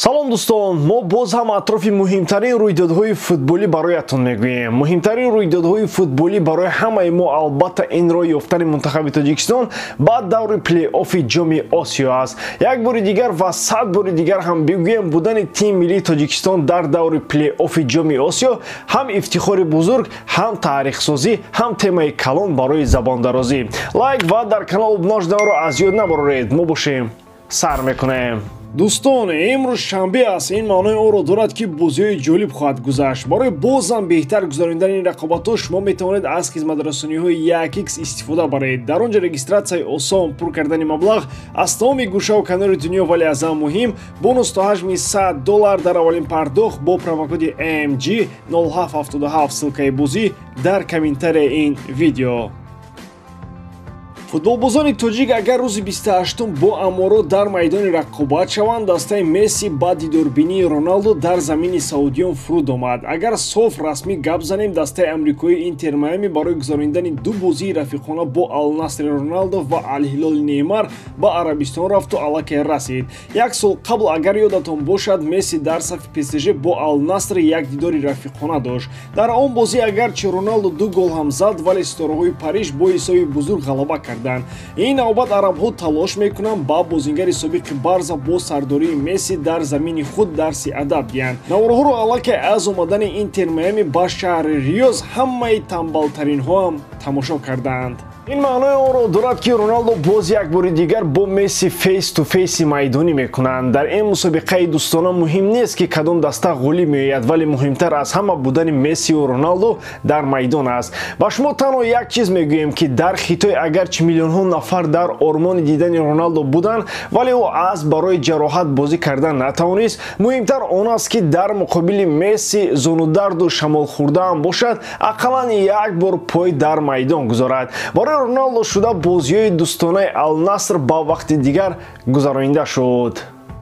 салом дӯстон, мо боз ҳам атрофи муҳимтарин рӯйдодҳои футболӣ бароятон мегӯем. Муҳимтарин рӯйдодҳои футболӣ барои ҳамаи мо албатта инро ёфтани мунтахаби Тоҷикистон ба даври плей-оффи ҷоми Осиё аст. Як бори дигар ва сад бори дигар ҳам бигӯем будани тими миллии Тоҷикистон дар даври плей-оффи ҷоми Осиё ҳам ифтихори бузург, ҳам таърихсозӣ, ҳам темаи калон барои забондарозӣ. Лайк ва дар канал обножданро аз ёд набароред. Мо бошем сар мекунем. дӯстон, имрӯз шанбе аст. ин маънои онро дорад ки бозиҳои ҷолиб хоҳад гузашт. барои бозам беҳтар гузарондани ин рақобатҳо шумо метавонед аз хизматрасониҳои 1x истифода баред. дар он ҷо регистратсияи осон, пур кардани маблағ аз тамоми гӯшаву канори дунё, вале аз ҳам муҳим бонус то ҳаҷми $100 дар аввалин пардохт бо промокоди AMG 0777 ссилкаи бозӣ дар комментарияи ин видео. футболбозони тоҷик агар рӯзи 28 бо аморот дар майдони рақобат шаванд, дастаи Месси ба дидорбинии Роналдо дар замини Саудиён фуруд омад. Агар соф расмӣ гап занем, дастаи амрикои Интер Майами барои гузарондани ду бозии рафиқона бо Ал-Насри Роналдо ва Ал-Ҳилоли Неймар ба Арабистон рафту аллакай расид. Як сол қабл агар ёдатон бошад, Месси дар сафи ПСЖ бо Ал-Насри як дидори рафиқона дошт. Дар он бозӣ агарчи Роналдо ду гол ҳам зад, вале ситораҳои Париж бо ҳисоби бузург ғалаба кард. ин навбат арабҳо талош мекунанд ба бозингари собиқи Барса бо сардории Месси дар замини худ дарси адаб диҳанд. Навораҳоро аллакай аз омадани Интер Майами ба шаҳри Риёз ҳамаи тамбалтаринҳо ҳам тамошо карданд. ин маънои онро дорад ки Роналдо боз як бори дигар бо Месси фейс ту фейси майдонӣ мекунанд. дар ин мусобиқаи дӯстона муҳим нест ки кадом даста ғолиб меояд, вале муҳимтар аз ҳама будани Мессию Роналдо дар майдон аст. ба шумо танҳо як чиз мегӯем ки дар Хитой агарчи миллионҳо нафар дар ормони дидани Роналдо буданд, вале ӯ аз барои ҷароҳат бозӣ кардан натавонист, муҳимтар он аст ки дар муқобили Месси зонударду шамолхӯрдаам бошад, ақаллан як бор пой дар майдон гузорад. Роналдо шуда бозиҳои дӯстонаи Ал-Наср ба вақти дигар гузаронда шуд.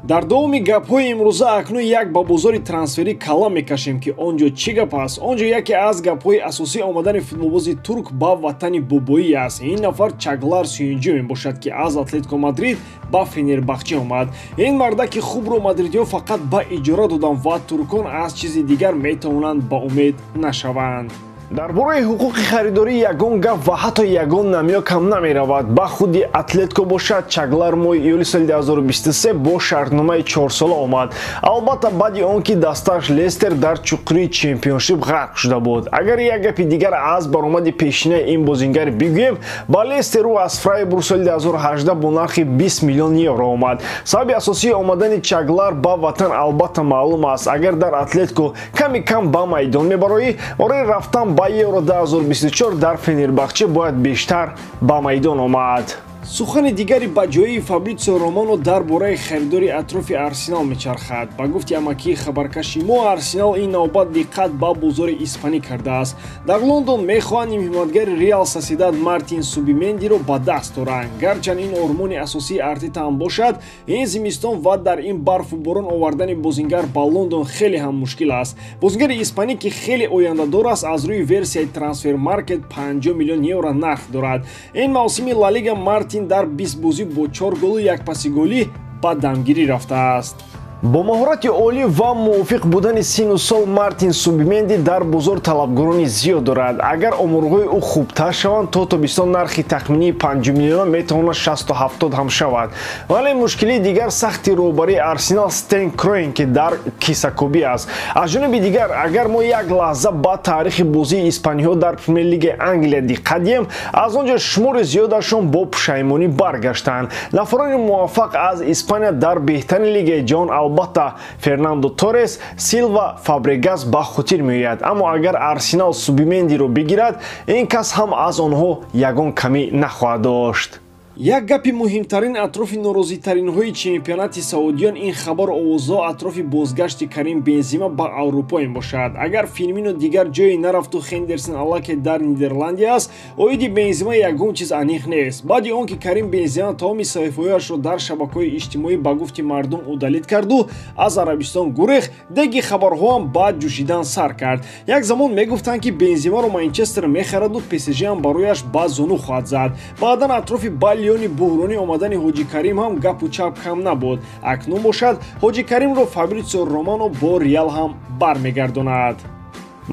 дар давоми гапҳои имрӯза акнун як ба бозори трансферӣ калам мекашем ки он ҷо чӣ гап аст. он ҷо яке аз гапҳои асосии омадани футболбози турк ба ватани бобоӣ аст. ин нафар Чаглар Сюинҷи мебошад ки аз Атлетико Мадрид ба Фенербахче омад. ин мардаки хубро мадридиҳо фақат ба иҷора доданд ва туркон аз чизи дигар метавонанд ба умед нашаванд. дар бораи ҳуқуқи харидорӣ ягон гап ва ҳатто ягон намёк ҳам намеравад. ба худи Атлетико бошад, Чаглар моҳи июли соли 2023 бо шартномаи 4 сола омад. албатта баъди он ки дасташ Лестер дар чуқурии чемпионшип ғарқ шуда буд. агар як гапи дигар аз баромади пешинаи ин бозингар бигӯем, ба Лестер ӯ аз Фрайбург соли 2018 бо нархи 20 миллион евро омад. сабаби асосии омадани Чаглар ба ватан албатта маълум аст. агар дар Атлетико ками кам ба майдон мебароӣ, барои рафтан ба Евро 2024 дар Фенербахче бояд бештар ба майдон омад. сухани дигари ба ҷоии Фабрицио Романо дар бораи харидори атрофи Арсенал мечархад. ба гуфти амакии хабаркаши мо, Арсенал ин навбат диққат ба бозори испанӣ кардааст. дар Лондон мехоҳанд нимҳиматгари Реал Сосидад Мартин Субимендиро ба даст оранд. гарчанд ин ормони асосии Артета ҳам бошад, ин зимистон ва дар ин барфу борон овардани бозингар ба Лондон хеле ҳам мушкил аст. бозингари испанӣ ки хеле ояндадор аст, аз рӯи версияи Трансфермаркет 50 миллион евро нарх дорад. ин мавсими Ла Лига Мартин дар 20 бозӣ бо 4 голу 1 паси голӣ ба дамгирӣ рафтааст. бо маҳорати олӣ ва мувофиқ будани сину сол, Мартин Субименди дар бозор талабгорони зиёд дорад. агар омӯрҳои ӯ хубтар шаванд, то тобистон нархи тахминии 50 миллион метавонад 60-70 ҳам шавад. вале мушкили дигар сахти роҳбарии Арсенал Стен Кроенке дар кисакобӣ аст. аз ҷониби дигар, агар мо як лаҳза ба таърихи бозии испаниҳо дар Премер-лигаи Англия диққат диҳем, аз он ҷо шумори зиёдашон бо пушаймонӣ баргаштанд. нафарони муваффақ аз Испания дар беҳтарин лигаи ҷаҳон албатта Фернандо Торрес, Силва, Фабрегас ба хотир меояд. аммо агар Арсенал Субимендиро бигирад, ин кас ҳам аз онҳо ягон камӣ нахоҳад дошт. як гапи муҳимтарин атрофи норозитаринҳои чемпионати Саудиён ин хабар овозҳо атрофи бозгашти Карим Бензима ба Аврупо мебошад. агар Фирмино дигар ҷое нарафту Хендерсон аллакай дар Нидерландия аст, оиди Бензима ягон чиз аниқ нест. баъди он ки Карим Бензима тамоми саҳифаҳояшро дар шабакаҳои иҷтимоӣ ба гуфти мардум удалит карду аз Арабистон гурехт, деги хабарҳо ҳам ба ҷӯшидан сар кард. як замон мегуфтанд ки Бензимаро Манчестер мехараду ПСЖ ҳам барояш ба зону хоҳад зад. баъдан атрофи миллиони буҳронӣ омадани Ҳоҷи Карим ҳам гапу чап кам набуд. Акнун бошад Ҳоҷи Каримро Фабрицио Романо бо Реал ҳам бармегардонад.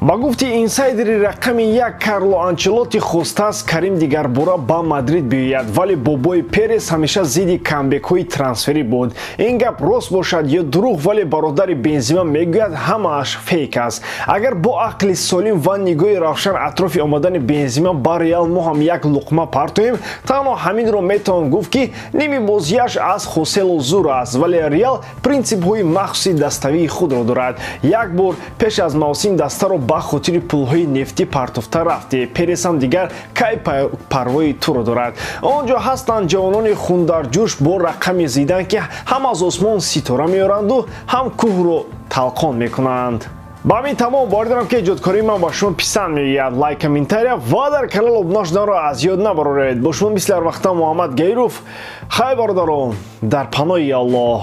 ба гуфти инсайдери рақами 1 Карло Анчелотти хостааст Карим дигарбора ба Мадрид биёяд, вале бобои Перес ҳамеша зидди камбекҳои трансферӣ буд. Ин гап рост бошад ё дурӯғ, вале бародари Бензима мегӯяд ҳамааш фейк аст. Агар бо ақли солим ва нигоҳи равшан атрофи омадани Бензима ба Реал мо ҳам як луқма партоем, танҳо ҳаминро метавон гуфт ки ними бозиаш аз Хосело Зур аст, вале Реал принсипҳои махсуси даставии худро дорад. Як бор пеш аз мавсим дастаро ба хотири пулҳои нефтӣ партофта рафтӣ. Перес ҳам дигар кай парвои туро дорад. Онҷо ҳастанд ҷавонони хундарҷӯш бо рақами зидан ки ҳам аз осмон ситора меоранду ҳам кӯҳро талқон мекунанд. ба ҳамин тамом боридарам ки эҷодкории ман ба шумо писанд меояд. Лайк, комментария ва дар канал обуна шуданро аз ёд набароред. Бо шумо мисли ҳар вақта Муҳаммад Гайров. Хай бародарон, дар паноҳи Аллоҳ.